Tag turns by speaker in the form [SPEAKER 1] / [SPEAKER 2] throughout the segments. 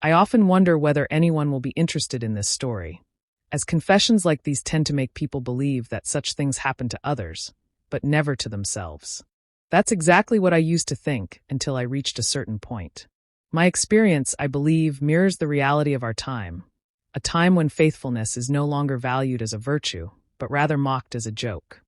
[SPEAKER 1] I often wonder whether anyone will be interested in this story, as confessions like these tend to make people believe that such things happen to others, but never to themselves. That's exactly what I used to think until I reached a certain point. My experience, I believe, mirrors the reality of our time, a time when faithfulness is no longer valued as a virtue, but rather mocked as a joke.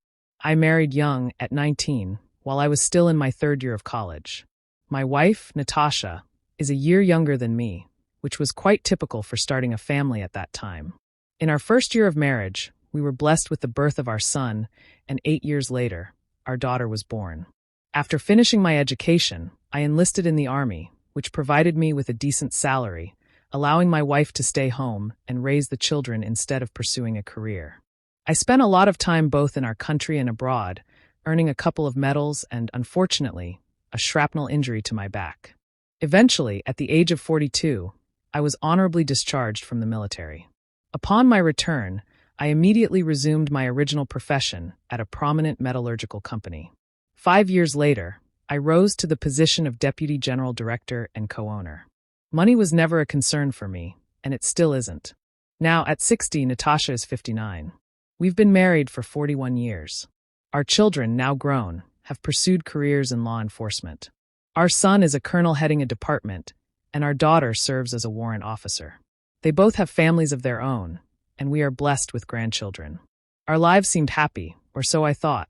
[SPEAKER 1] I married young, at 19, while I was still in my third year of college. My wife, Natasha, is a year younger than me, which was quite typical for starting a family at that time. In our first year of marriage, we were blessed with the birth of our son, and 8 years later, our daughter was born. After finishing my education, I enlisted in the Army, which provided me with a decent salary, allowing my wife to stay home and raise the children instead of pursuing a career. I spent a lot of time both in our country and abroad, earning a couple of medals and, unfortunately, a shrapnel injury to my back. Eventually, at the age of 42, I was honorably discharged from the military. Upon my return, I immediately resumed my original profession at a prominent metallurgical company. 5 years later, I rose to the position of Deputy General Director and co-owner. Money was never a concern for me, and it still isn't. Now, at 60, Natasha is 59. We've been married for 41 years. Our children, now grown, have pursued careers in law enforcement. Our son is a colonel heading a department, and our daughter serves as a warrant officer. They both have families of their own, and we are blessed with grandchildren. Our lives seemed happy, or so I thought.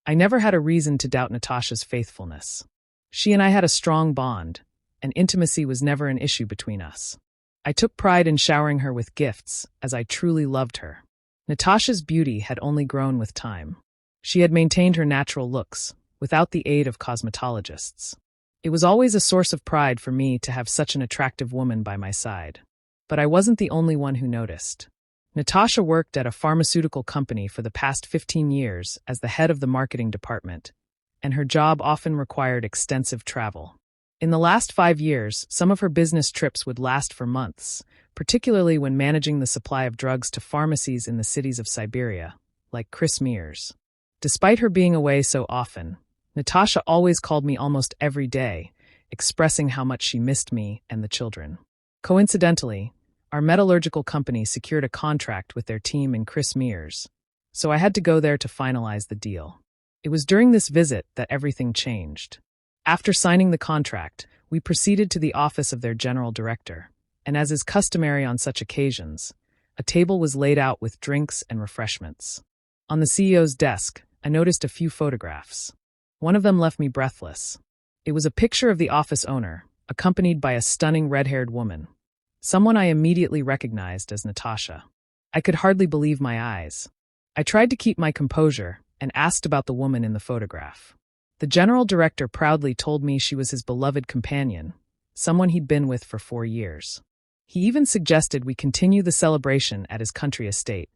[SPEAKER 1] I never had a reason to doubt Natasha's faithfulness. She and I had a strong bond, and intimacy was never an issue between us. I took pride in showering her with gifts, as I truly loved her. Natasha's beauty had only grown with time. She had maintained her natural looks, without the aid of cosmetologists. It was always a source of pride for me to have such an attractive woman by my side. But I wasn't the only one who noticed. Natasha worked at a pharmaceutical company for the past 15 years as the head of the marketing department, and her job often required extensive travel. In the last 5 years, some of her business trips would last for months, particularly when managing the supply of drugs to pharmacies in the cities of Siberia, like Chris Mears. Despite her being away so often, Natasha always called me almost every day, expressing how much she missed me and the children. Coincidentally, our metallurgical company secured a contract with their team in Chris Mears, so I had to go there to finalize the deal. It was during this visit that everything changed. After signing the contract, we proceeded to the office of their general director, and as is customary on such occasions, a table was laid out with drinks and refreshments. On the CEO's desk, I noticed a few photographs. One of them left me breathless. It was a picture of the office owner, accompanied by a stunning red-haired woman, someone I immediately recognized as Natasha. I could hardly believe my eyes. I tried to keep my composure and asked about the woman in the photograph. The general director proudly told me she was his beloved companion, someone he'd been with for 4 years. He even suggested we continue the celebration at his country estate,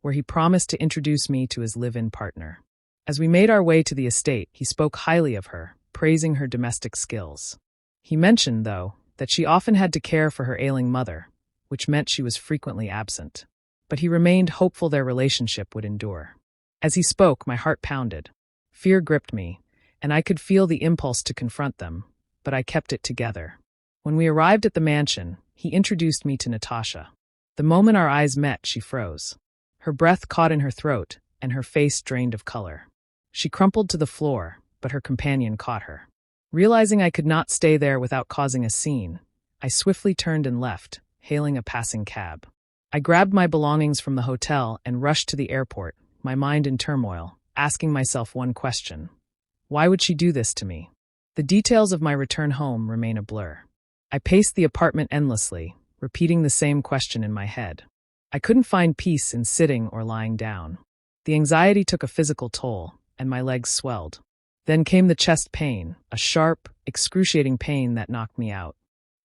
[SPEAKER 1] where he promised to introduce me to his live-in partner. As we made our way to the estate, he spoke highly of her, praising her domestic skills. He mentioned, though, that she often had to care for her ailing mother, which meant she was frequently absent. But he remained hopeful their relationship would endure. As he spoke, my heart pounded. Fear gripped me, and I could feel the impulse to confront them, but I kept it together. When we arrived at the mansion, he introduced me to Natasha. The moment our eyes met, she froze. Her breath caught in her throat, and her face drained of color. She crumpled to the floor, but her companion caught her. Realizing I could not stay there without causing a scene, I swiftly turned and left, hailing a passing cab. I grabbed my belongings from the hotel and rushed to the airport, my mind in turmoil, asking myself one question. Why would she do this to me? The details of my return home remain a blur. I paced the apartment endlessly, repeating the same question in my head. I couldn't find peace in sitting or lying down. The anxiety took a physical toll, and my legs swelled. Then came the chest pain, a sharp, excruciating pain that knocked me out.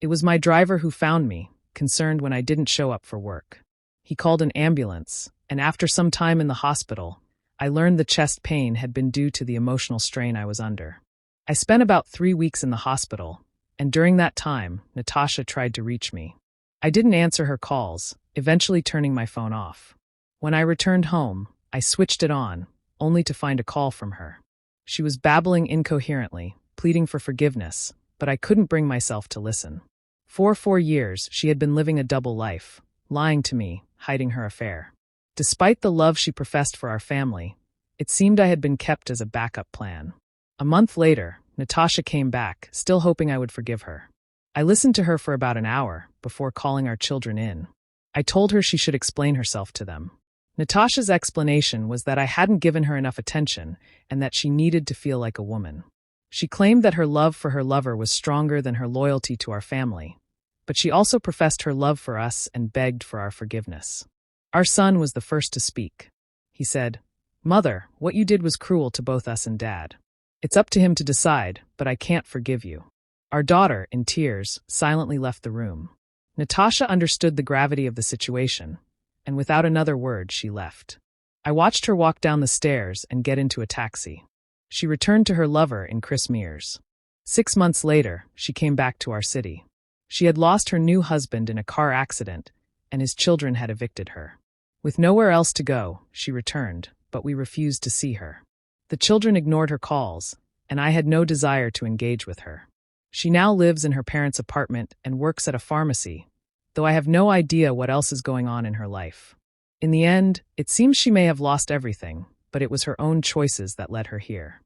[SPEAKER 1] It was my driver who found me, concerned when I didn't show up for work. He called an ambulance, and after some time in the hospital, I learned the chest pain had been due to the emotional strain I was under. I spent about 3 weeks in the hospital, and during that time, Natasha tried to reach me. I didn't answer her calls, eventually turning my phone off. When I returned home, I switched it on, only to find a call from her. She was babbling incoherently, pleading for forgiveness, but I couldn't bring myself to listen. For 4 years, she had been living a double life, lying to me, hiding her affair. Despite the love she professed for our family, it seemed I had been kept as a backup plan. A month later, Natasha came back, still hoping I would forgive her. I listened to her for about an hour before calling our children in. I told her she should explain herself to them. Natasha's explanation was that I hadn't given her enough attention and that she needed to feel like a woman. She claimed that her love for her lover was stronger than her loyalty to our family, but she also professed her love for us and begged for our forgiveness. Our son was the first to speak. He said, "Mother, what you did was cruel to both us and Dad. It's up to him to decide, but I can't forgive you." Our daughter, in tears, silently left the room. Natasha understood the gravity of the situation, and without another word, she left. I watched her walk down the stairs and get into a taxi. She returned to her lover in Chris Mears. 6 months later, she came back to our city. She had lost her new husband in a car accident, and his children had evicted her. With nowhere else to go, she returned, but we refused to see her. The children ignored her calls, and I had no desire to engage with her. She now lives in her parents' apartment and works at a pharmacy, though I have no idea what else is going on in her life. In the end, it seems she may have lost everything, but it was her own choices that led her here.